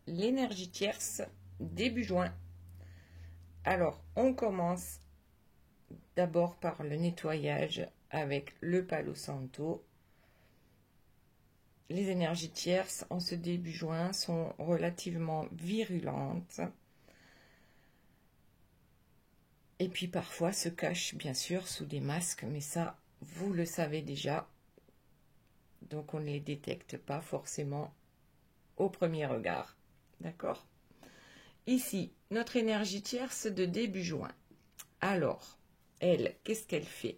l'énergie tierce début juin. Alors, on commence d'abord par le nettoyage avec le Palo Santo. Les énergies tierces en ce début juin sont relativement virulentes. Et puis parfois se cachent bien sûr sous des masques, mais ça, vous le savez déjà. Donc on ne les détecte pas forcément au premier regard. D'accord ? Ici, notre énergie tierce de début juin. Alors, elle, qu'est-ce qu'elle fait ?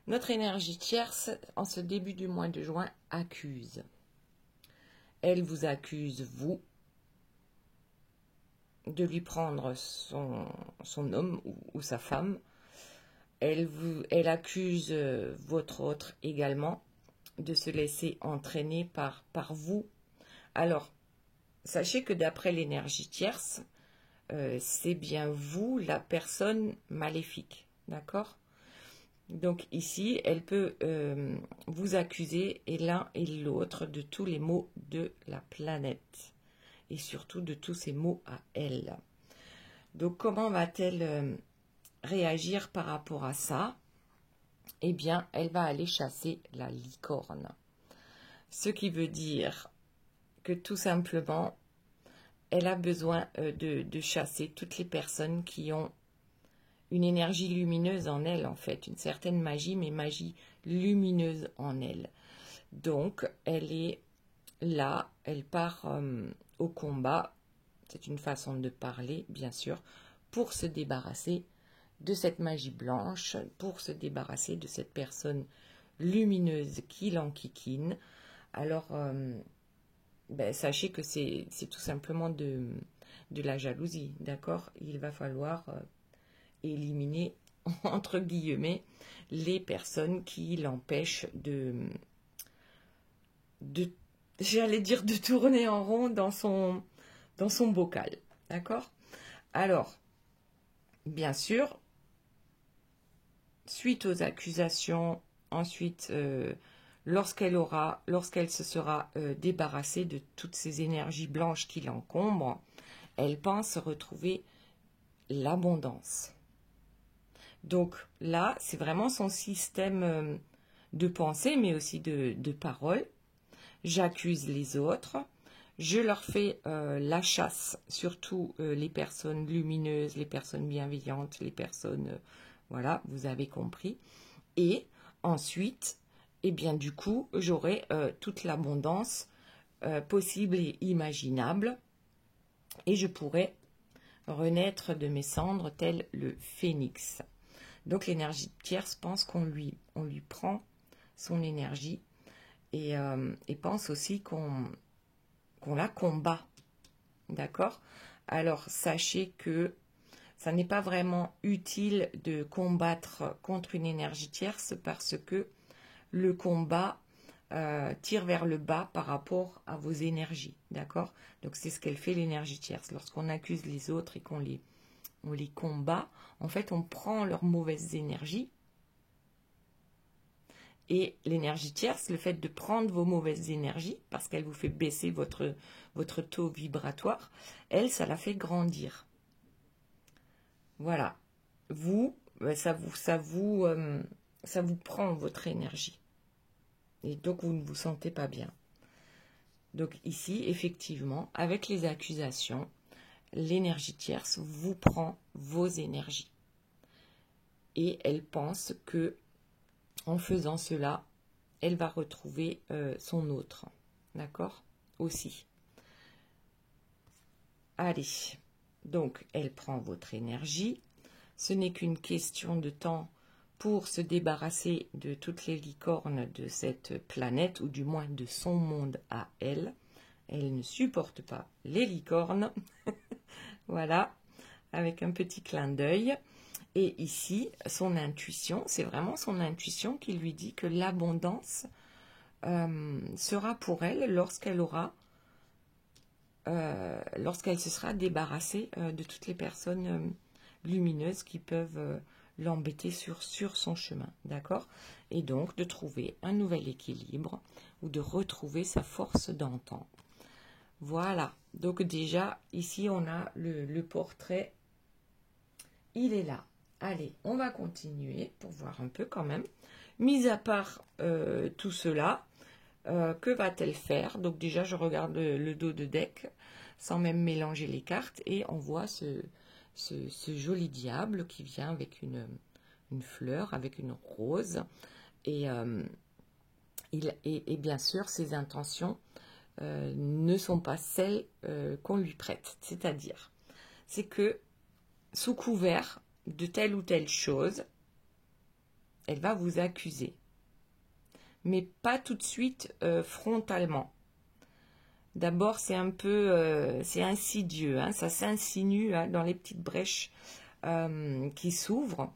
Notre énergie tierce, en ce début du mois de juin, accuse. Elle vous accuse, vous, de lui prendre son homme ou sa femme. Elle accuse votre autre également de se laisser entraîner par vous. Alors, sachez que d'après l'énergie tierce, c'est bien vous, la personne maléfique. D'accord ? Donc ici, elle peut vous accuser, et l'un et l'autre, de tous les maux de la planète. Et surtout de tous ces maux à elle. Donc comment va-t-elle réagir par rapport à ça ? Eh bien, elle va aller chasser la licorne. Ce qui veut dire que tout simplement, elle a besoin de chasser toutes les personnes qui ont une énergie lumineuse en elle, en fait, une certaine magie, mais magie lumineuse en elle. Donc, elle est là, elle part au combat, c'est une façon de parler, bien sûr, pour se débarrasser de cette magie blanche, pour se débarrasser de cette personne lumineuse qui l'enquiquine. Alors, sachez que c'est tout simplement de la jalousie, d'accord ? Il va falloir éliminer, entre guillemets, les personnes qui l'empêchent j'allais dire, de tourner en rond dans son bocal, d'accord ? Alors, bien sûr, suite aux accusations, ensuite, lorsqu'elle se sera débarrassée de toutes ces énergies blanches qui l'encombrent, elle pense retrouver l'abondance. Donc là, c'est vraiment son système de pensée, mais aussi de parole. J'accuse les autres, je leur fais la chasse, surtout les personnes lumineuses, les personnes bienveillantes, les personnes, voilà, vous avez compris. Et ensuite, eh bien du coup, j'aurai toute l'abondance possible et imaginable, et je pourrai renaître de mes cendres tel le phénix. Donc l'énergie tierce pense qu'on lui prend son énergie et pense aussi qu'on la combat. D'accord ? Alors sachez que ça n'est pas vraiment utile de combattre contre une énergie tierce parce que le combat tire vers le bas par rapport à vos énergies. D'accord ? Donc c'est ce qu'elle fait l'énergie tierce. Lorsqu'on accuse les autres et qu'on les combat, en fait, on prend leurs mauvaises énergies. Et l'énergie tierce, le fait de prendre vos mauvaises énergies, parce qu'elle vous fait baisser votre taux vibratoire, elle, ça la fait grandir. Voilà. Vous, ça vous prend votre énergie. Et donc, vous ne vous sentez pas bien. Donc ici, effectivement, avec les accusations, l'énergie tierce vous prend vos énergies. Et elle pense que en faisant cela, elle va retrouver son autre. D'accord ? Aussi. Allez. Donc, elle prend votre énergie. Ce n'est qu'une question de temps pour se débarrasser de toutes les licornes de cette planète, ou du moins de son monde à elle. Elle ne supporte pas les licornes. Voilà, avec un petit clin d'œil. Et ici, son intuition, c'est vraiment son intuition qui lui dit que l'abondance sera pour elle lorsqu'elle se sera débarrassée de toutes les personnes lumineuses qui peuvent l'embêter sur son chemin, d'accord ? Et donc de trouver un nouvel équilibre ou de retrouver sa force d'antan. Voilà. Donc déjà, ici, on a le portrait. Il est là. Allez, on va continuer pour voir un peu quand même. Mis à part tout cela, que va-t-elle faire? Donc déjà, je regarde le dos de deck sans même mélanger les cartes et on voit ce joli diable qui vient avec une fleur, avec une rose. Et, et bien sûr, ses intentions ne sont pas celles qu'on lui prête. C'est-à-dire, c'est que sous couvert de telle ou telle chose, elle va vous accuser. Mais pas tout de suite frontalement. D'abord, c'est un peu, c'est insidieux, hein, ça s'insinue hein, dans les petites brèches qui s'ouvrent.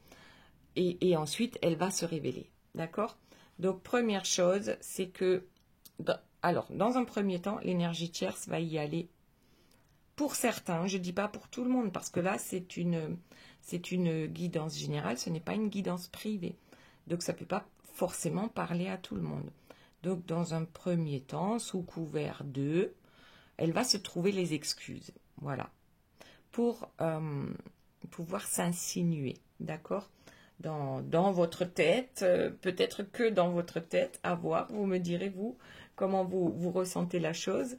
Et ensuite, elle va se révéler. D'accord? Donc, première chose, c'est que, alors, dans un premier temps, l'énergie tierce va y aller pour certains. Je ne dis pas pour tout le monde, parce que là, c'est une guidance générale, ce n'est pas une guidance privée. Donc, ça ne peut pas forcément parler à tout le monde. Donc, dans un premier temps, sous couvert de, elle va se trouver les excuses. Voilà. Pour pouvoir s'insinuer. D'accord? Dans votre tête, peut-être que dans votre tête, à voir, vous me direz, vous, comment vous ressentez la chose.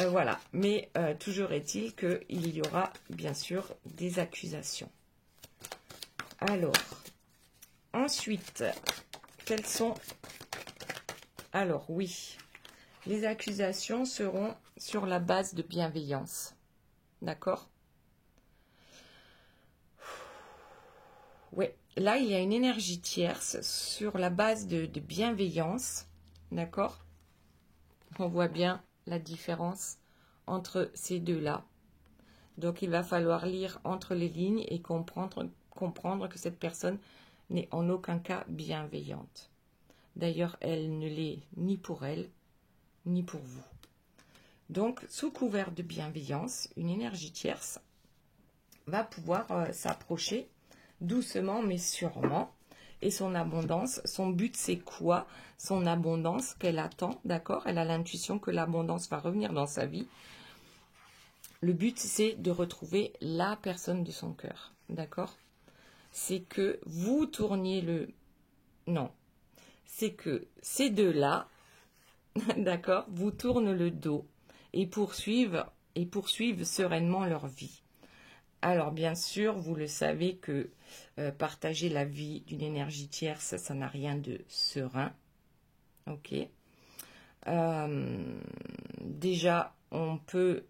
Voilà, mais toujours est-il qu'il y aura bien sûr des accusations. Alors, ensuite, quelles sont... Alors oui, les accusations seront sur la base de bienveillance. D'accord? Oui, là, il y a une énergie tierce sur la base de bienveillance. D'accord? On voit bien la différence entre ces deux-là. Donc, il va falloir lire entre les lignes et comprendre que cette personne n'est en aucun cas bienveillante. D'ailleurs, elle ne l'est ni pour elle, ni pour vous. Donc, sous couvert de bienveillance, une énergie tierce va pouvoir s'approcher doucement mais sûrement. Et son abondance, son but c'est quoi? Son abondance qu'elle attend, d'accord? Elle a l'intuition que l'abondance va revenir dans sa vie. Le but c'est de retrouver la personne de son cœur, d'accord? C'est que vous tourniez le... Non, c'est que ces deux-là, d'accord, vous tournent le dos et poursuivent sereinement leur vie. Alors, bien sûr, vous le savez que partager la vie d'une énergie tierce, ça n'a rien de serein. Ok. Déjà, on peut,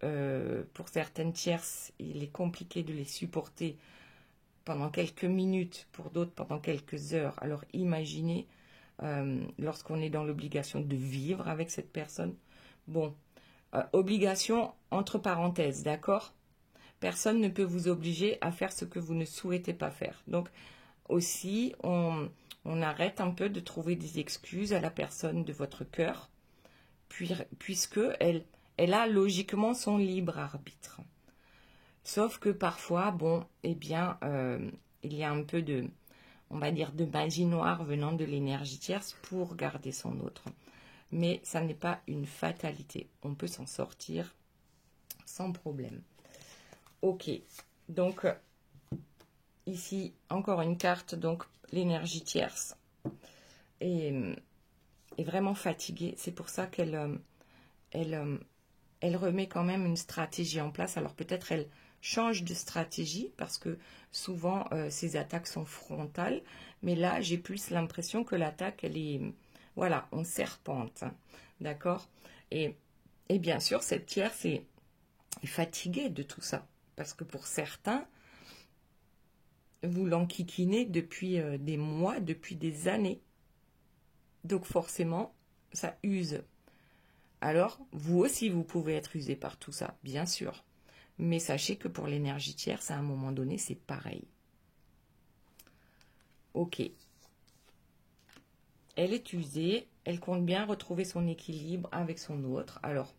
pour certaines tierces, il est compliqué de les supporter pendant quelques minutes, pour d'autres pendant quelques heures. Alors, imaginez lorsqu'on est dans l'obligation de vivre avec cette personne. Bon, obligation entre parenthèses, d'accord ? Personne ne peut vous obliger à faire ce que vous ne souhaitez pas faire. Donc, aussi, on arrête un peu de trouver des excuses à la personne de votre cœur, puisque elle a logiquement son libre arbitre. Sauf que parfois, bon, eh bien, il y a un peu de, on va dire, de magie noire venant de l'énergie tierce pour garder son autre. Mais ça n'est pas une fatalité. On peut s'en sortir sans problème. Ok, donc ici encore une carte, donc l'énergie tierce est vraiment fatiguée. C'est pour ça qu'elle elle remet quand même une stratégie en place. Alors peut-être elle change de stratégie parce que souvent ces attaques sont frontales. Mais là j'ai plus l'impression que l'attaque elle est, voilà, en serpente. D'accord? Et bien sûr cette tierce est fatiguée de tout ça. Parce que pour certains, vous l'enquiquinez depuis des mois, depuis des années. Donc forcément, ça use. Alors, vous aussi, vous pouvez être usé par tout ça, bien sûr. Mais sachez que pour l'énergie tierce, à un moment donné, c'est pareil. Ok. Elle est usée, elle compte bien retrouver son équilibre avec son autre. Alors,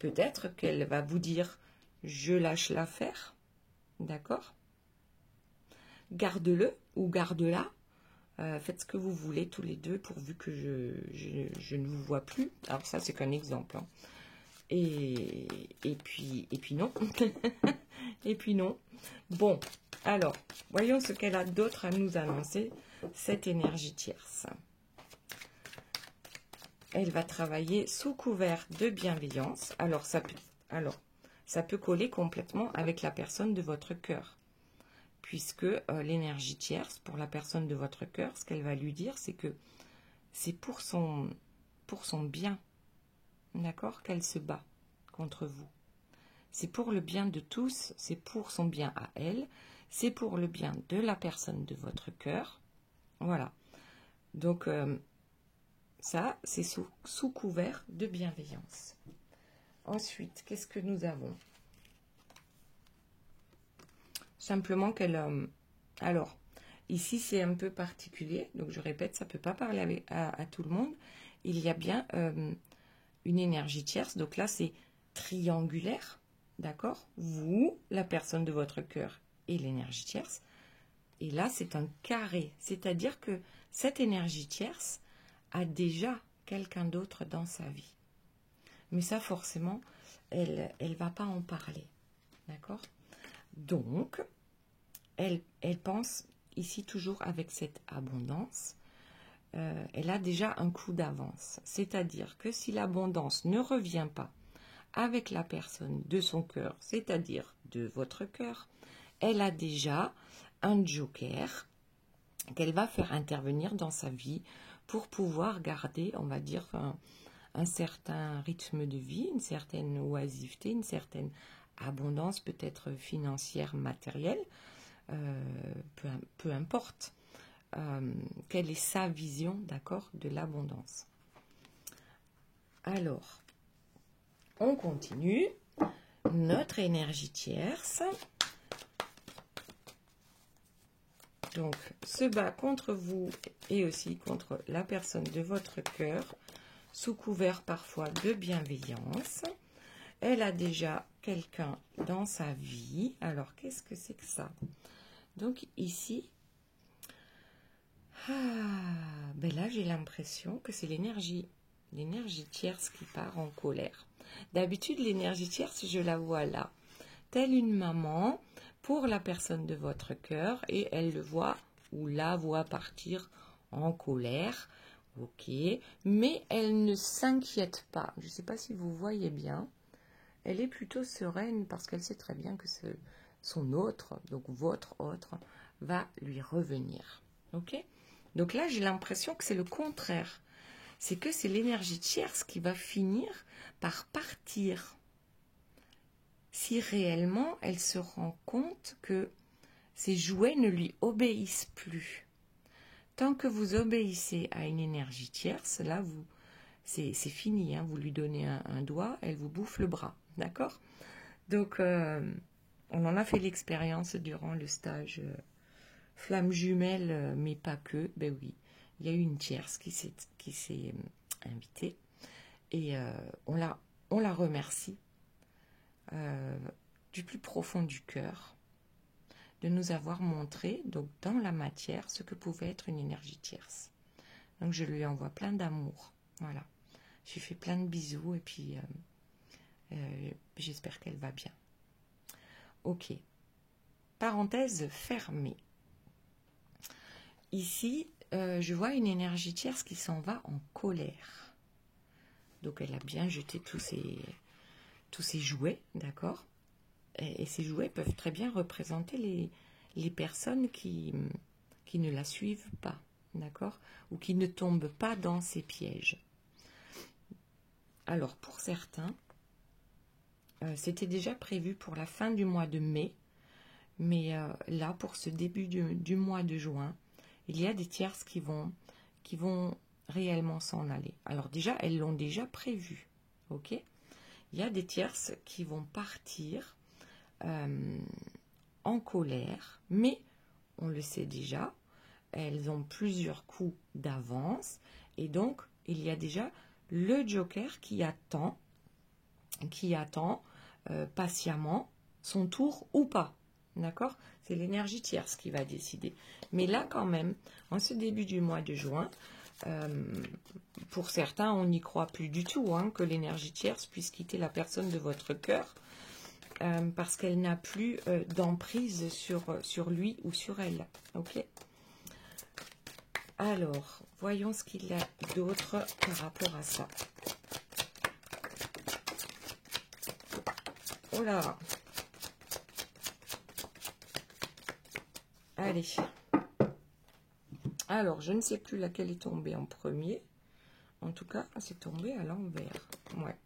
peut-être qu'elle va vous dire « je lâche l'affaire ». D'accord? Garde-le ou garde-la. Faites ce que vous voulez tous les deux pourvu que je ne vous vois plus. Alors ça, c'est qu'un exemple. Hein. Et puis non. Et puis non. Bon, alors, voyons ce qu'elle a d'autre à nous annoncer, cette énergie tierce. Elle va travailler sous couvert de bienveillance. Alors, ça peut coller complètement avec la personne de votre cœur. Puisque l'énergie tierce, pour la personne de votre cœur, ce qu'elle va lui dire, c'est que c'est pour son bien, d'accord, qu'elle se bat contre vous. C'est pour le bien de tous, c'est pour son bien à elle, c'est pour le bien de la personne de votre cœur. Voilà. Donc, ça, c'est sous couvert de bienveillance. Ensuite, qu'est-ce que nous avons? Simplement qu'elle... alors, ici, c'est un peu particulier. Donc, je répète, ça ne peut pas parler à tout le monde. Il y a bien une énergie tierce. Donc là, c'est triangulaire. D'accord? Vous, la personne de votre cœur et l'énergie tierce. Et là, c'est un carré. C'est-à-dire que cette énergie tierce a déjà quelqu'un d'autre dans sa vie. Mais ça, forcément, elle va pas en parler. D'accord? Donc, elle pense ici toujours avec cette abondance. Elle a déjà un coup d'avance. C'est-à-dire que si l'abondance ne revient pas avec la personne de son cœur, c'est-à-dire de votre cœur, elle a déjà un joker qu'elle va faire intervenir dans sa vie pour pouvoir garder, on va dire, un certain rythme de vie, une certaine oisiveté, une certaine abondance, peut-être financière, matérielle, peu importe. Quelle est sa vision, d'accord, de l'abondance. Alors, on continue. Notre énergie tierce, donc, se bat contre vous et aussi contre la personne de votre cœur, sous couvert parfois de bienveillance. Elle a déjà quelqu'un dans sa vie. Alors, qu'est-ce que c'est que ça? Donc, ici, ben là, j'ai l'impression que c'est l'énergie tierce qui part en colère. D'habitude, l'énergie tierce, je la vois là, telle une maman pour la personne de votre cœur, et elle le voit ou la voit partir en colère. Ok, mais elle ne s'inquiète pas. Je ne sais pas si vous voyez bien. Elle est plutôt sereine parce qu'elle sait très bien que son autre, donc votre autre, va lui revenir. Ok? Donc là, j'ai l'impression que c'est le contraire. C'est que c'est l'énergie tierce qui va finir par partir. Si réellement elle se rend compte que ses jouets ne lui obéissent plus. Tant que vous obéissez à une énergie tierce, là, c'est fini. Hein, vous lui donnez un doigt, elle vous bouffe le bras. D'accord? Donc, on en a fait l'expérience durant le stage Flamme jumelle, mais pas que. Ben oui, il y a eu une tierce qui s'est invitée. Et on la remercie du plus profond du cœur de nous avoir montré, donc dans la matière, ce que pouvait être une énergie tierce. Donc je lui envoie plein d'amour. Voilà. Je lui fais plein de bisous et puis j'espère qu'elle va bien. Ok. Parenthèse fermée. Ici, je vois une énergie tierce qui s'en va en colère. Donc elle a bien jeté tous ses jouets, d'accord? Et ces jouets peuvent très bien représenter les personnes qui ne la suivent pas, d'accord? Ou qui ne tombent pas dans ces pièges. Alors, pour certains, c'était déjà prévu pour la fin du mois de mai, mais là, pour ce début du mois de juin, il y a des tierces qui vont réellement s'en aller. Alors déjà, elles l'ont déjà prévu, ok? Il y a des tierces qui vont partir en colère, mais on le sait déjà, elles ont plusieurs coups d'avance, et donc il y a déjà le joker qui attend patiemment son tour ou pas, d'accord? C'est l'énergie tierce qui va décider. Mais là quand même, en ce début du mois de juin, Pour certains, on n'y croit plus du tout, hein, que l'énergie tierce puisse quitter la personne de votre cœur, parce qu'elle n'a plus d'emprise sur lui ou sur elle. Ok. Alors, voyons ce qu'il y a d'autre par rapport à ça. Oh là! Allez. Alors, je ne sais plus laquelle est tombée en premier. En tout cas, c'est tombé à l'envers. Ouais.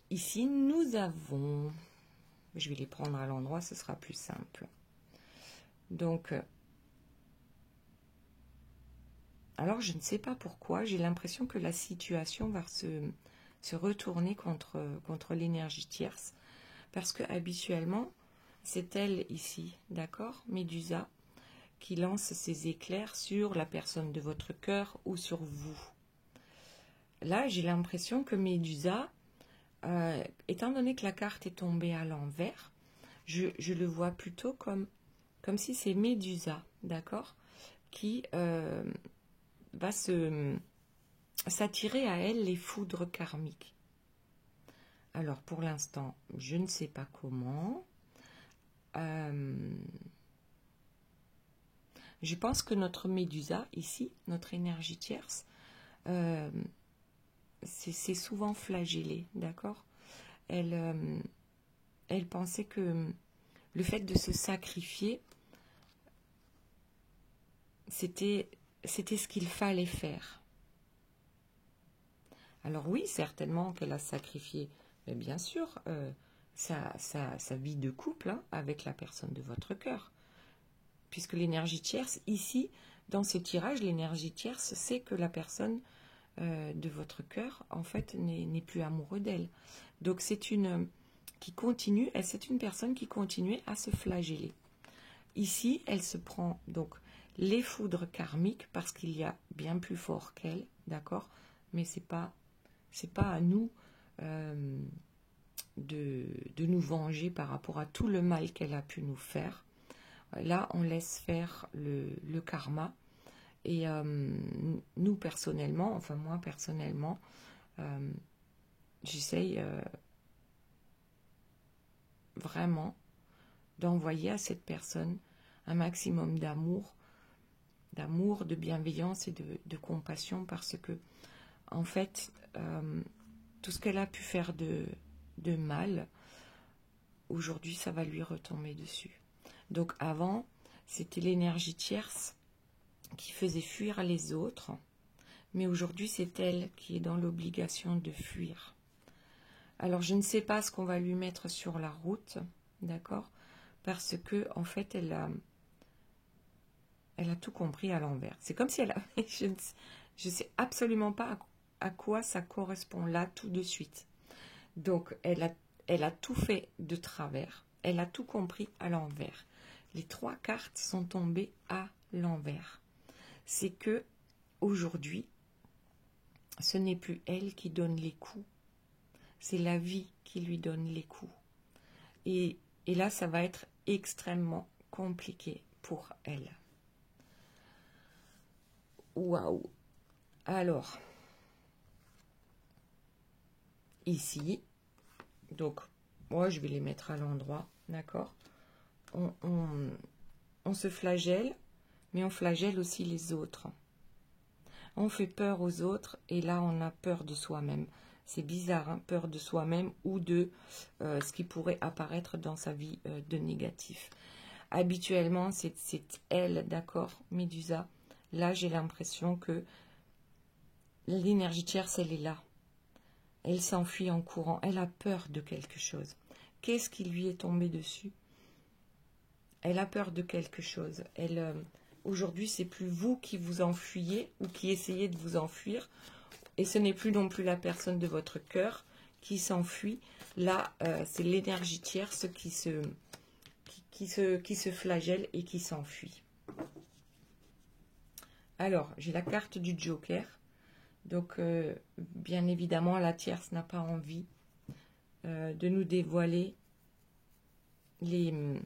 Ici, nous avons... Je vais les prendre à l'endroit, ce sera plus simple. Donc... alors, je ne sais pas pourquoi. J'ai l'impression que la situation va se retourner contre l'énergie tierce. Parce que habituellement, c'est elle ici, d'accord, Médusa, qui lance ses éclairs sur la personne de votre cœur ou sur vous. Là, j'ai l'impression que Médusa, étant donné que la carte est tombée à l'envers, je le vois plutôt comme si c'est Médusa, d'accord, qui va s'attirer à elle les foudres karmiques. Alors, pour l'instant, je ne sais pas comment. Je pense que notre Médusa, ici, notre énergie tierce, c'est souvent flagellé, d'accord? Elle pensait que le fait de se sacrifier, c'était ce qu'il fallait faire. Alors oui, certainement qu'elle a sacrifié, mais bien sûr, sa vie de couple, hein, avec la personne de votre cœur. Puisque l'énergie tierce, ici, dans ce tirage, l'énergie tierce, c'est que la personne de votre cœur, en fait, n'est plus amoureux d'elle. Donc c'est une personne qui continue à se flageller. Ici, elle se prend donc les foudres karmiques parce qu'il y a bien plus fort qu'elle, d'accord? Mais c'est pas à nous de nous venger par rapport à tout le mal qu'elle a pu nous faire. Là, on laisse faire le karma. Et nous, personnellement, enfin moi, personnellement, j'essaye vraiment d'envoyer à cette personne un maximum d'amour, de bienveillance et de compassion, parce que, en fait, tout ce qu'elle a pu faire de mal, aujourd'hui, ça va lui retomber dessus. Donc avant, c'était l'énergie tierce qui faisait fuir les autres, mais aujourd'hui, c'est elle qui est dans l'obligation de fuir. Alors, je ne sais pas ce qu'on va lui mettre sur la route, d'accord? Parce que, en fait, elle a tout compris à l'envers. C'est comme si elle avait... Je ne sais absolument pas à quoi ça correspond là tout de suite. Donc, elle a tout fait de travers. Elle a tout compris à l'envers. Les 3 cartes sont tombées à l'envers. C'est que aujourd'hui, ce n'est plus elle qui donne les coups. C'est la vie qui lui donne les coups. Et là, ça va être extrêmement compliqué pour elle. Waouh! Alors, ici, donc, moi, je vais les mettre à l'endroit, d'accord? On se flagelle, mais on flagelle aussi les autres. On fait peur aux autres, et là, on a peur de soi-même. C'est bizarre, hein, peur de soi-même ou de ce qui pourrait apparaître dans sa vie de négatif. Habituellement, c'est elle, d'accord, Médusa. Là, j'ai l'impression que l'énergie tierce, elle est là. Elle s'enfuit en courant. Elle a peur de quelque chose. Qu'est-ce qui lui est tombé dessus? Elle a peur de quelque chose. Aujourd'hui, c'est plus vous qui vous enfuyez ou qui essayez de vous enfuir. Et ce n'est plus non plus la personne de votre cœur qui s'enfuit. Là, c'est l'énergie tierce qui se flagelle et qui s'enfuit. Alors, j'ai la carte du Joker. Donc, bien évidemment, la tierce n'a pas envie de nous dévoiler les...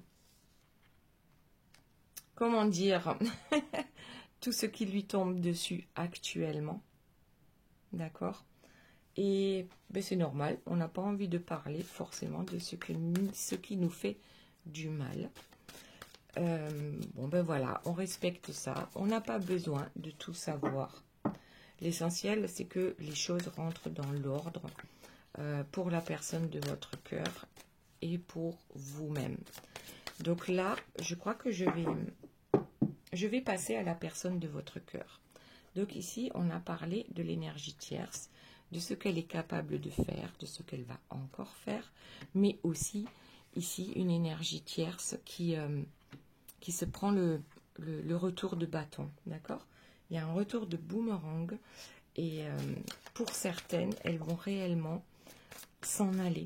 comment dire tout ce qui lui tombe dessus actuellement. D'accord? Et ben, c'est normal, on n'a pas envie de parler forcément de ce qui nous fait du mal. Bon ben voilà, on respecte ça, on n'a pas besoin de tout savoir. L'essentiel, c'est que les choses rentrent dans l'ordre pour la personne de votre cœur et pour vous-même. Donc là, je crois que je vais passer à la personne de votre cœur. Donc ici, on a parlé de l'énergie tierce, de ce qu'elle est capable de faire, de ce qu'elle va encore faire, mais aussi ici une énergie tierce qui se prend le retour de bâton, d'accord? Il y a un retour de boomerang et pour certaines, elles vont réellement s'en aller,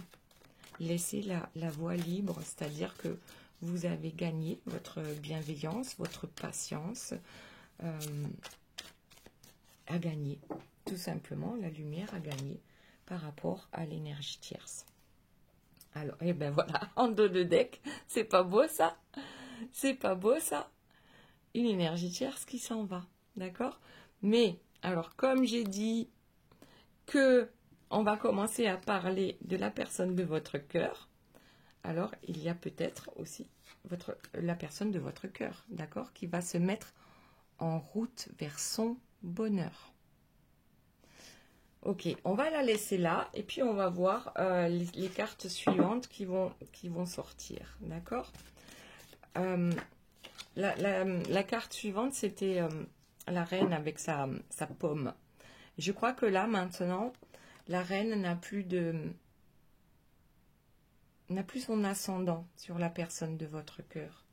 laisser la voie libre, c'est-à-dire que vous avez gagné votre bienveillance, votre patience, a gagné, tout simplement, la lumière a gagné par rapport à l'énergie tierce. Alors, et ben voilà, en dos de deck, c'est pas beau ça? C'est pas beau ça? Une énergie tierce qui s'en va, d'accord? Mais, alors, comme j'ai dit que on va commencer à parler de la personne de votre cœur, alors il y a peut-être aussi la personne de votre cœur, d'accord, qui va se mettre en route vers son bonheur. Ok, on va la laisser là et puis on va voir les cartes suivantes qui vont sortir, d'accord. La carte suivante, c'était la reine avec sa pomme. Je crois que là, maintenant, la reine n'a plus son ascendant sur la personne de votre cœur.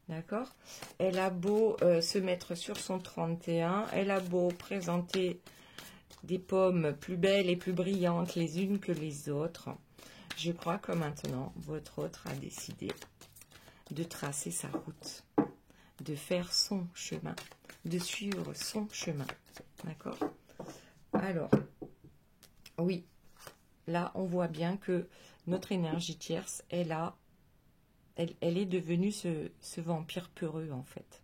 D'accord? Elle a beau se mettre sur son 31, elle a beau présenter des pommes plus belles et plus brillantes les unes que les autres. Je crois que maintenant, votre autre a décidé de tracer sa route, de faire son chemin, de suivre son chemin. D'accord? Alors, oui, là, on voit bien que notre énergie tierce, elle est devenue ce vampire peureux, en fait.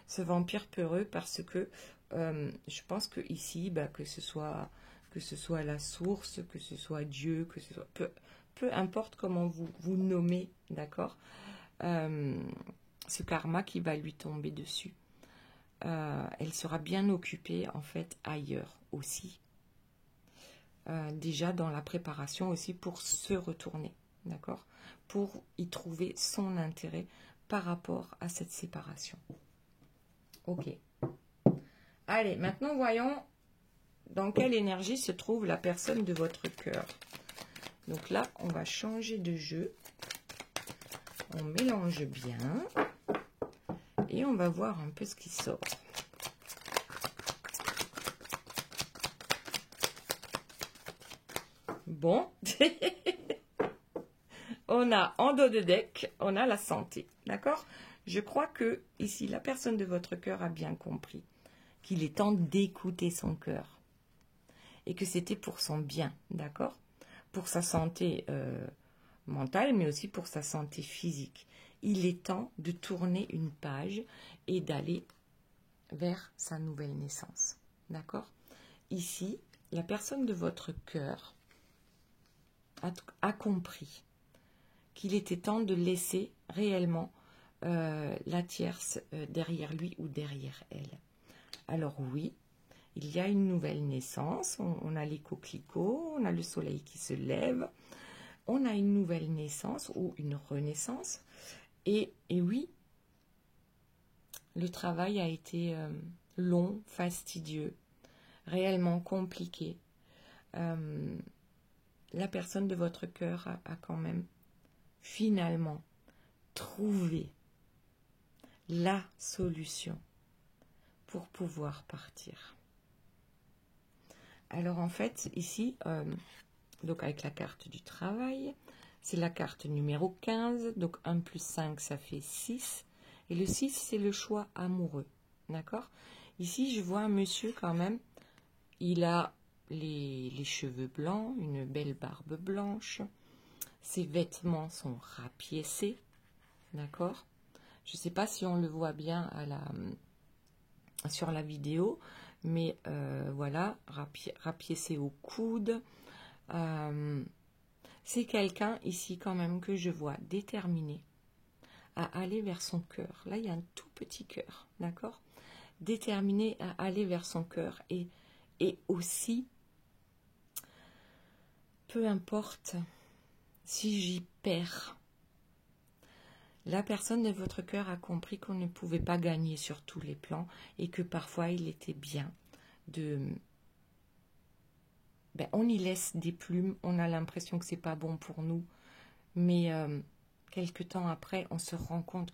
Ce vampire peureux parce que je pense que ici, bah, que ce soit la source, que ce soit Dieu, que ce soit peu importe comment vous nommez, d'accord, ce karma qui va lui tomber dessus, elle sera bien occupée en fait ailleurs aussi. Déjà dans la préparation aussi pour se retourner, d'accord, pour y trouver son intérêt par rapport à cette séparation. Ok. Allez, maintenant voyons dans quelle énergie se trouve la personne de votre cœur. Donc là, on va changer de jeu. On mélange bien. Et on va voir un peu ce qui sort. Bon. On a en dos de deck, on a la santé. D'accord? Je crois que ici, la personne de votre cœur a bien compris qu'il est temps d'écouter son cœur. Et que c'était pour son bien, d'accord? Pour sa santé mentale, mais aussi pour sa santé physique. Il est temps de tourner une page et d'aller vers sa nouvelle naissance. D'accord? Ici, la personne de votre cœur a compris qu'il était temps de laisser réellement la tierce derrière lui ou derrière elle. Alors oui, il y a une nouvelle naissance, on a les coquelicots, on a le soleil qui se lève, on a une nouvelle naissance ou une renaissance. Et oui, le travail a été long, fastidieux, réellement compliqué. La personne de votre cœur a quand même finalement trouvé la solution pour pouvoir partir. Alors en fait, ici, donc avec la carte du travail, c'est la carte numéro 15, donc 1 plus 5, ça fait 6. Et le 6, c'est le choix amoureux, d'accord? Ici, je vois un monsieur quand même, il a les cheveux blancs, une belle barbe blanche, ses vêtements sont rapiécés, d'accord? Je ne sais pas si on le voit bien sur la vidéo, mais voilà, rapiécé au coude. C'est quelqu'un ici quand même que je vois déterminé à aller vers son cœur. Là, il y a un tout petit cœur, d'accord? Déterminé à aller vers son cœur et aussi, peu importe si j'y perds, la personne de votre cœur a compris qu'on ne pouvait pas gagner sur tous les plans et que parfois il était bien de... on y laisse des plumes, on a l'impression que c'est pas bon pour nous, mais quelque temps après, on se rend compte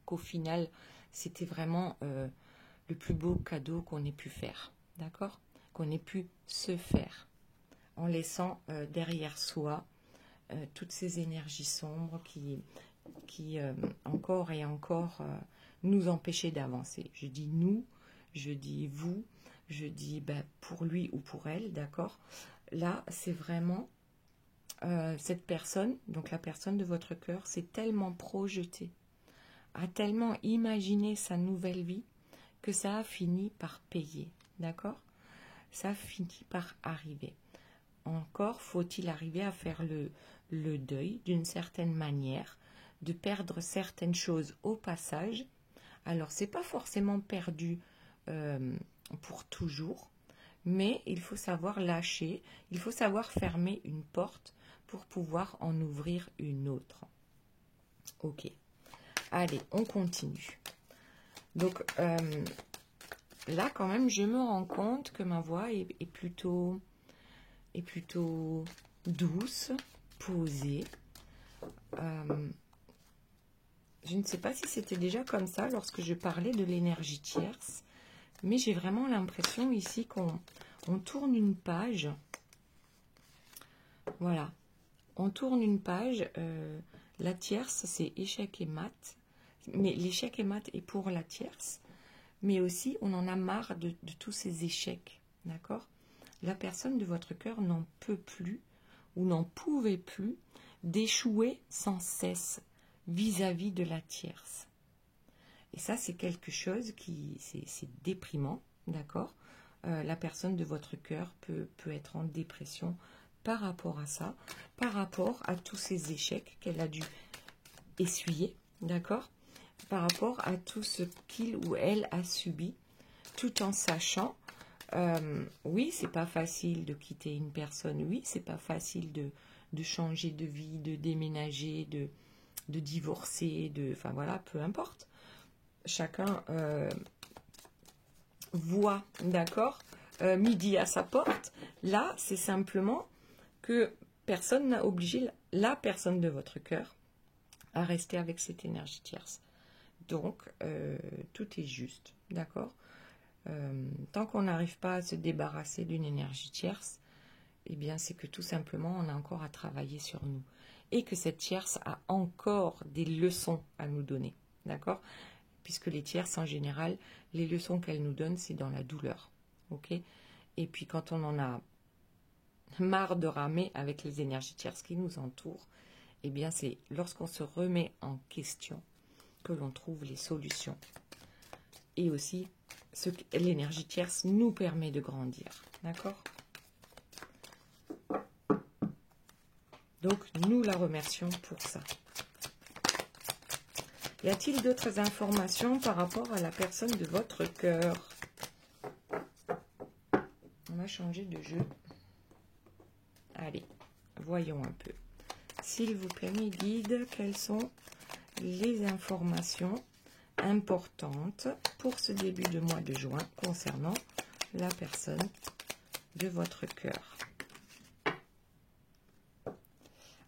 qu'au final, c'était vraiment le plus beau cadeau qu'on ait pu faire, d'accord? Qu'on ait pu se faire, en laissant derrière soi toutes ces énergies sombres qui encore et encore nous empêchaient d'avancer. Je dis nous, je dis vous, je dis pour lui ou pour elle, d'accord? Là, c'est vraiment cette personne, donc la personne de votre cœur, s'est tellement projetée, a tellement imaginé sa nouvelle vie que ça a fini par payer, d'accord? Ça a fini par arriver. Encore faut-il arriver à faire le deuil d'une certaine manière, de perdre certaines choses au passage. Alors, c'est pas forcément perdu pour toujours, mais il faut savoir lâcher, il faut savoir fermer une porte pour pouvoir en ouvrir une autre. Ok. Allez, on continue. Donc, là, quand même, je me rends compte que ma voix est plutôt douce, posée. Je ne sais pas si c'était déjà comme ça lorsque je parlais de l'énergie tierce, mais j'ai vraiment l'impression ici qu'on tourne une page. Voilà, on tourne une page. La tierce, c'est échec et mat, mais l'échec et mat est pour la tierce, mais aussi on en a marre de tous ces échecs, d'accord? La personne de votre cœur n'en peut plus ou n'en pouvait plus d'échouer sans cesse vis-à-vis de la tierce. Et ça, c'est quelque chose c'est déprimant, d'accord? La personne de votre cœur peut être en dépression par rapport à ça, par rapport à tous ces échecs qu'elle a dû essuyer, d'accord? Par rapport à tout ce qu'il ou elle a subi, tout en sachant, oui, c'est pas facile de quitter une personne, oui, c'est pas facile de changer de vie, de déménager, de divorcer, enfin voilà, peu importe. Chacun voit, d'accord, midi à sa porte. Là, c'est simplement que personne n'a obligé la personne de votre cœur à rester avec cette énergie tierce. Donc, tout est juste, d'accord? Tant qu'on n'arrive pas à se débarrasser d'une énergie tierce, eh bien, c'est que tout simplement, on a encore à travailler sur nous. Et que cette tierce a encore des leçons à nous donner, d'accord? Puisque les tierces, en général, les leçons qu'elles nous donnent, c'est dans la douleur, ok? Et puis, quand on en a marre de ramer avec les énergies tierces qui nous entourent, eh bien, c'est lorsqu'on se remet en question que l'on trouve les solutions. Et aussi, ce que l'énergie tierce nous permet de grandir, d'accord? Donc, nous la remercions pour ça. Y a-t-il d'autres informations par rapport à la personne de votre cœur? On va changer de jeu. Allez, voyons un peu. S'il vous plaît, mes guides, quelles sont les informations importantes pour ce début de mois de juin concernant la personne de votre cœur?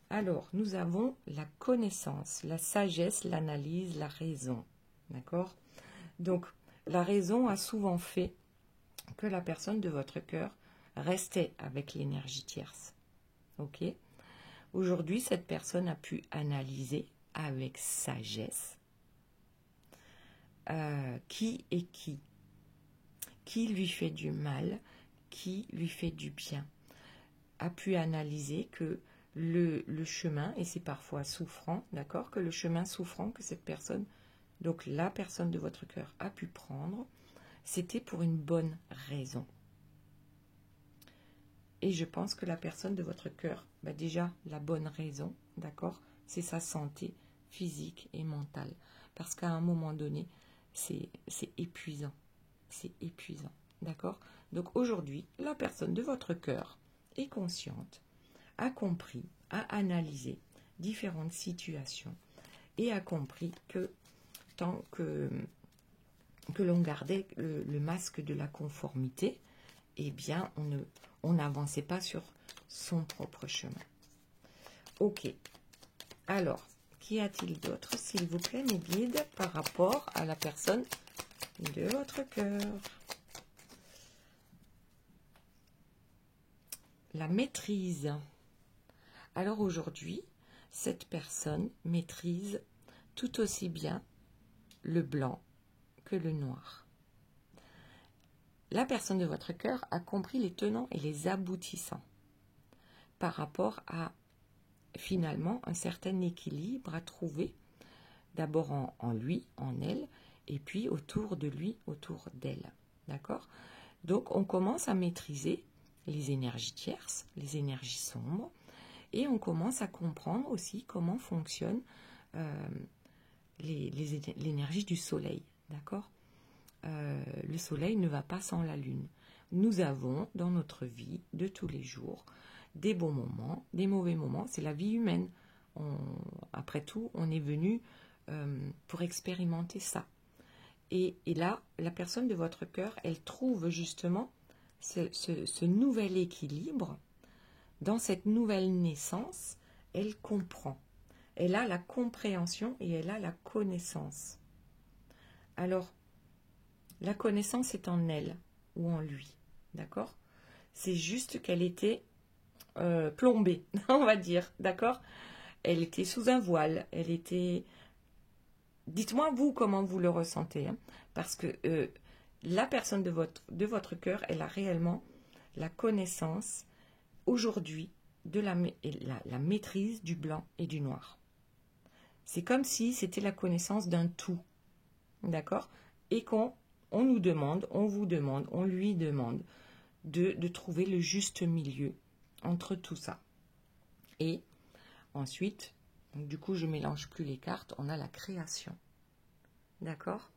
Alors, nous avons la connaissance, la sagesse, l'analyse, la raison. D'accord? Donc, la raison a souvent fait que la personne de votre cœur restait avec l'énergie tierce. Ok? Aujourd'hui, cette personne a pu analyser avec sagesse qui est qui lui fait du mal, qui lui fait du bien. A pu analyser que le chemin, et c'est parfois souffrant, d'accord, que le chemin souffrant que cette personne, donc la personne de votre cœur, a pu prendre, c'était pour une bonne raison. Et je pense que la personne de votre cœur, déjà, la bonne raison, d'accord, c'est sa santé physique et mentale. Parce qu'à un moment donné, c'est épuisant. C'est épuisant, d'accord? Donc aujourd'hui, la personne de votre cœur est consciente, a compris, a analysé différentes situations et a compris que tant que l'on gardait le masque de la conformité, eh bien, on n'avançait pas sur son propre chemin. Ok. Alors, qu'y a-t-il d'autre, s'il vous plaît, mes guides, par rapport à la personne de votre cœur? La maîtrise. Alors aujourd'hui, cette personne maîtrise tout aussi bien le blanc que le noir. La personne de votre cœur a compris les tenants et les aboutissants par rapport à, finalement, un certain équilibre à trouver, d'abord en lui, en elle, et puis autour de lui, autour d'elle. D'accord? Donc, on commence à maîtriser les énergies tierces, les énergies sombres, et on commence à comprendre aussi comment fonctionne l'énergie du soleil. D'accord? Le soleil ne va pas sans la lune. Nous avons dans notre vie de tous les jours des bons moments, des mauvais moments. C'est la vie humaine. Après tout, on est venu pour expérimenter ça. Et là, la personne de votre cœur, elle trouve justement ce nouvel équilibre. Dans cette nouvelle naissance, elle comprend. Elle a la compréhension et elle a la connaissance. Alors, la connaissance est en elle ou en lui, d'accord? C'est juste qu'elle était plombée, on va dire, d'accord? Elle était sous un voile, elle était... Dites-moi, vous, comment vous le ressentez, hein? Parce que la personne de votre cœur, elle a réellement la connaissance, aujourd'hui, de la maîtrise du blanc et du noir. C'est comme si c'était la connaissance d'un tout, d'accord? Et on nous demande, on vous demande, on lui demande de trouver le juste milieu entre tout ça. Et ensuite, du coup, je ne mélange plus les cartes, on a la création. D'accord?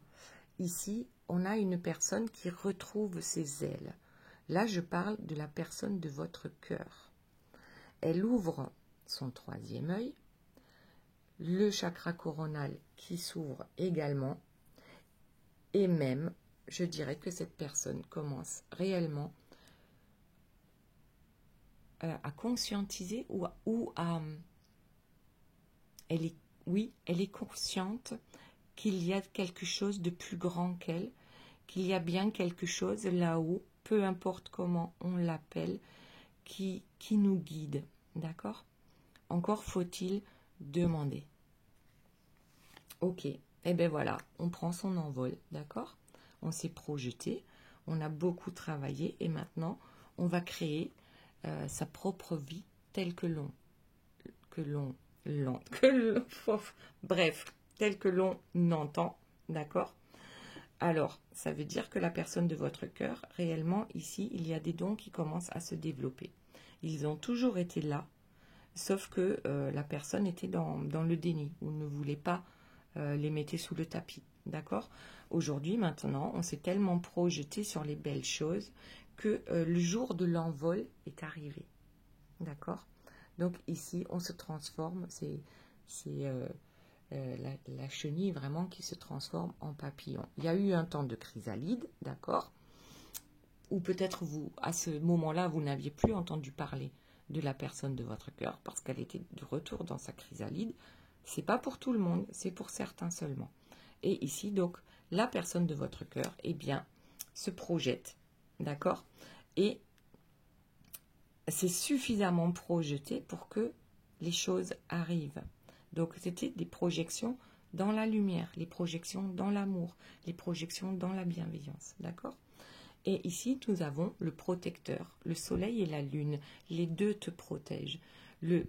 Ici, on a une personne qui retrouve ses ailes. Là, je parle de la personne de votre cœur. Elle ouvre son troisième œil, le chakra coronal qui s'ouvre également, et même, je dirais que cette personne commence réellement à conscientiser ou à... Elle est consciente qu'il y a quelque chose de plus grand qu'elle, qu'il y a bien quelque chose là-haut, peu importe comment on l'appelle, qui nous guide, d'accord? Encore faut-il demander. Ok, et bien voilà, on prend son envol, d'accord? On s'est projeté, on a beaucoup travaillé et maintenant on va créer sa propre vie telle que tel que l'on entend, d'accord? Alors, ça veut dire que la personne de votre cœur, réellement, ici, il y a des dons qui commencent à se développer. Ils ont toujours été là, sauf que la personne était dans le déni, ou ne voulait pas les mettre sous le tapis, d'accord? Aujourd'hui, maintenant, on s'est tellement projeté sur les belles choses que le jour de l'envol est arrivé, d'accord? Donc ici, on se transforme, c'est la chenille vraiment qui se transforme en papillon. Il y a eu un temps de chrysalide, d'accord? Ou peut-être vous, à ce moment-là, vous n'aviez plus entendu parler de la personne de votre cœur parce qu'elle était de retour dans sa chrysalide. C'est pas pour tout le monde, c'est pour certains seulement. Et ici, donc, la personne de votre cœur, eh bien, se projette, d'accord? Et c'est suffisamment projeté pour que les choses arrivent. Donc, c'était des projections dans la lumière, les projections dans l'amour, les projections dans la bienveillance, d'accord? Et ici, nous avons le protecteur, le soleil et la lune. Les deux te protègent. Le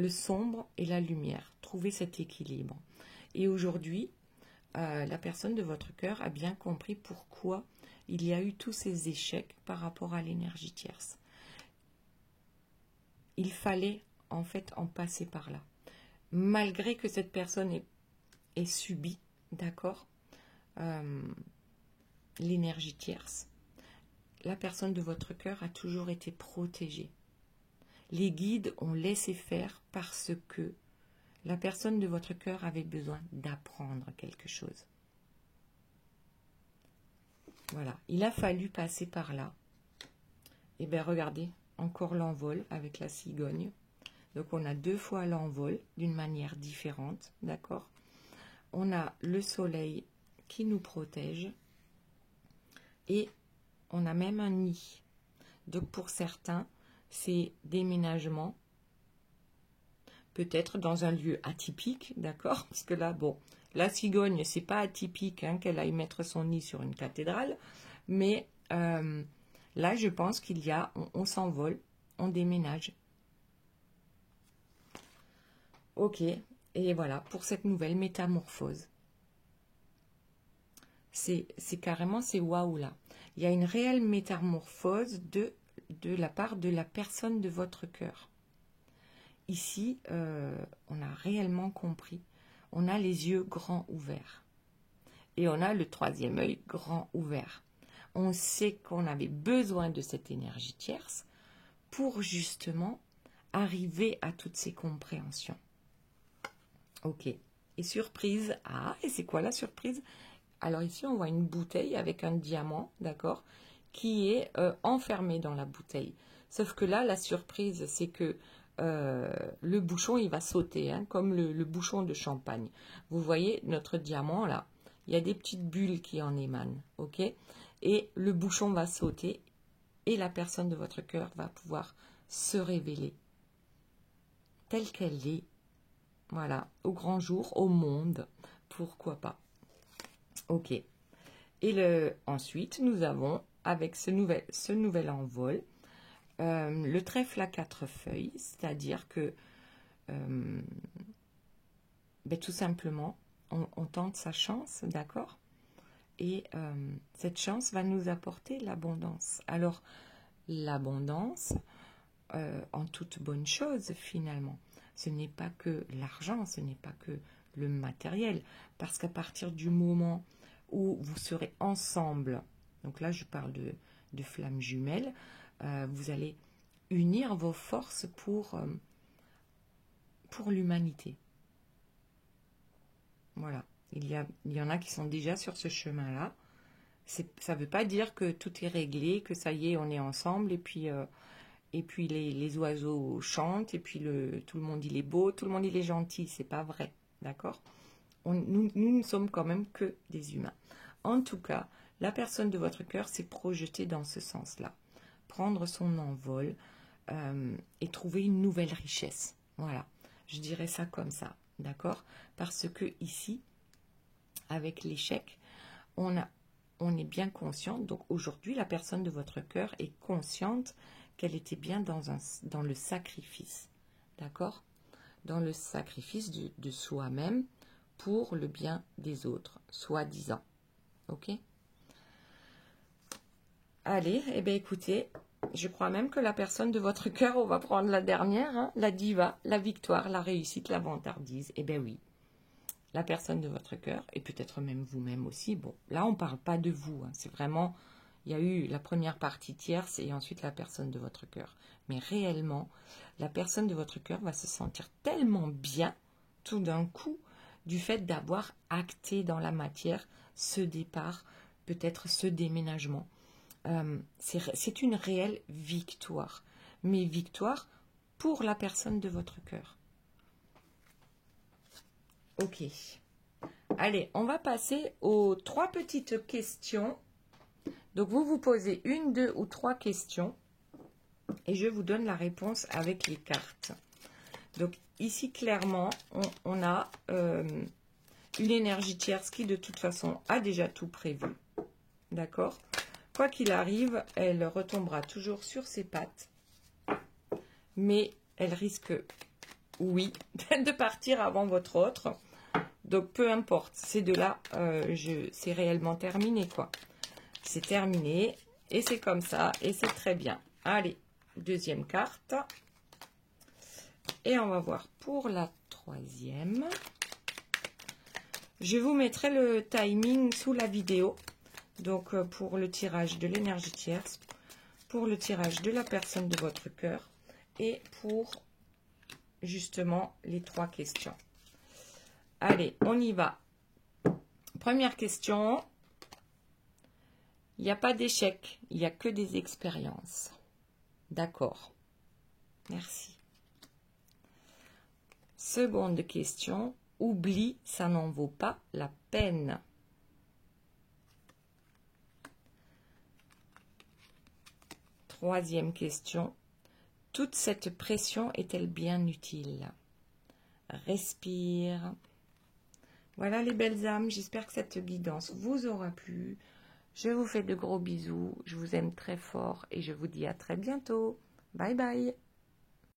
sombre et la lumière. Trouver cet équilibre. Et aujourd'hui, la personne de votre cœur a bien compris pourquoi il y a eu tous ces échecs par rapport à l'énergie tierce. Il fallait en fait en passer par là. Malgré que cette personne ait subi, d'accord, l'énergie tierce, la personne de votre cœur a toujours été protégée. Les guides ont laissé faire parce que la personne de votre cœur avait besoin d'apprendre quelque chose. Voilà, il a fallu passer par là. Et bien regardez, encore l'envol avec la cigogne. Donc on a 2 fois l'envol d'une manière différente, d'accord? On a le soleil qui nous protège et on a même un nid. Donc pour certains, c'est déménagement, peut-être dans un lieu atypique, d'accord? Parce que là, bon, la cigogne, c'est pas atypique hein, qu'elle aille mettre son nid sur une cathédrale, mais là, je pense qu'il y a, on s'envole, on déménage. Ok, et voilà, pour cette nouvelle métamorphose. C'est carrément, c'est waouh là. Il y a une réelle métamorphose de la part de la personne de votre cœur. Ici, on a réellement compris. On a les yeux grands ouverts. Et on a le 3e œil grand ouvert. On sait qu'on avait besoin de cette énergie tierce pour justement arriver à toutes ces compréhensions. Ok. Et surprise. Ah, et c'est quoi la surprise? Alors ici, on voit une bouteille avec un diamant, d'accord, qui est enfermé dans la bouteille. Sauf que là, la surprise, c'est que le bouchon, il va sauter, hein, comme le bouchon de champagne. Vous voyez, notre diamant, là, il y a des petites bulles qui en émanent, ok? Et le bouchon va sauter et la personne de votre cœur va pouvoir se révéler telle qu'elle est. Voilà, au grand jour, au monde, pourquoi pas. Ok. Et ensuite, nous avons, avec ce nouvel envol, le trèfle à 4 feuilles, c'est-à-dire que, tout simplement, on tente sa chance, d'accord? Et cette chance va nous apporter l'abondance. Alors, l'abondance, en toute bonne chose, finalement, ce n'est pas que l'argent, ce n'est pas que le matériel, parce qu'à partir du moment où vous serez ensemble, donc là je parle de flammes jumelles, vous allez unir vos forces pour l'humanité. Voilà, il y en a qui sont déjà sur ce chemin-là. Ça ne veut pas dire que tout est réglé, que ça y est, on est ensemble, et puis les oiseaux chantent, et puis tout le monde il est beau, tout le monde il est gentil, c'est pas vrai, d'accord? Nous ne sommes quand même que des humains. En tout cas, la personne de votre cœur s'est projetée dans ce sens-là. Prendre son envol et trouver une nouvelle richesse. Voilà, je dirais ça comme ça, d'accord? Parce que ici, avec l'échec, on est bien conscient. Donc aujourd'hui, la personne de votre cœur est consciente qu'elle était bien dans le sacrifice, d'accord? Dans le sacrifice de soi-même pour le bien des autres, soi-disant. Ok? Allez, eh bien écoutez, je crois même que la personne de votre cœur, on va prendre la dernière, hein, la diva, la victoire, la réussite, la vantardise. Eh bien oui, la personne de votre cœur, et peut-être même vous-même aussi. Bon, là on ne parle pas de vous, hein, c'est vraiment, il y a eu la première partie tierce et ensuite la personne de votre cœur. Mais réellement, la personne de votre cœur va se sentir tellement bien, tout d'un coup, du fait d'avoir acté dans la matière ce départ, peut-être ce déménagement. C'est une réelle victoire, mais victoire pour la personne de votre cœur. Ok. Allez, on va passer aux 3 petites questions. Donc, vous posez 1, 2 ou 3 questions et je vous donne la réponse avec les cartes. Donc, ici, clairement, on a une énergie tierce qui, de toute façon, a déjà tout prévu. D'accord? Quoi qu'il arrive, elle retombera toujours sur ses pattes. Mais elle risque, oui, de partir avant votre autre. Donc, peu importe, ces deux-là, c'est réellement terminé, quoi. C'est terminé, et c'est comme ça, et c'est très bien. Allez, deuxième carte. Et on va voir pour la troisième. Je vous mettrai le timing sous la vidéo. Donc, pour le tirage de l'énergie tierce, pour le tirage de la personne de votre cœur, et pour, justement, les 3 questions. Allez, on y va. Première question. Il n'y a pas d'échec, il n'y a que des expériences. D'accord. Merci. Seconde question. Oublie, ça n'en vaut pas la peine. Troisième question. Toute cette pression est-elle bien utile? Respire. Voilà les belles âmes, j'espère que cette guidance vous aura plu. Je vous fais de gros bisous, je vous aime très fort et je vous dis à très bientôt. Bye bye.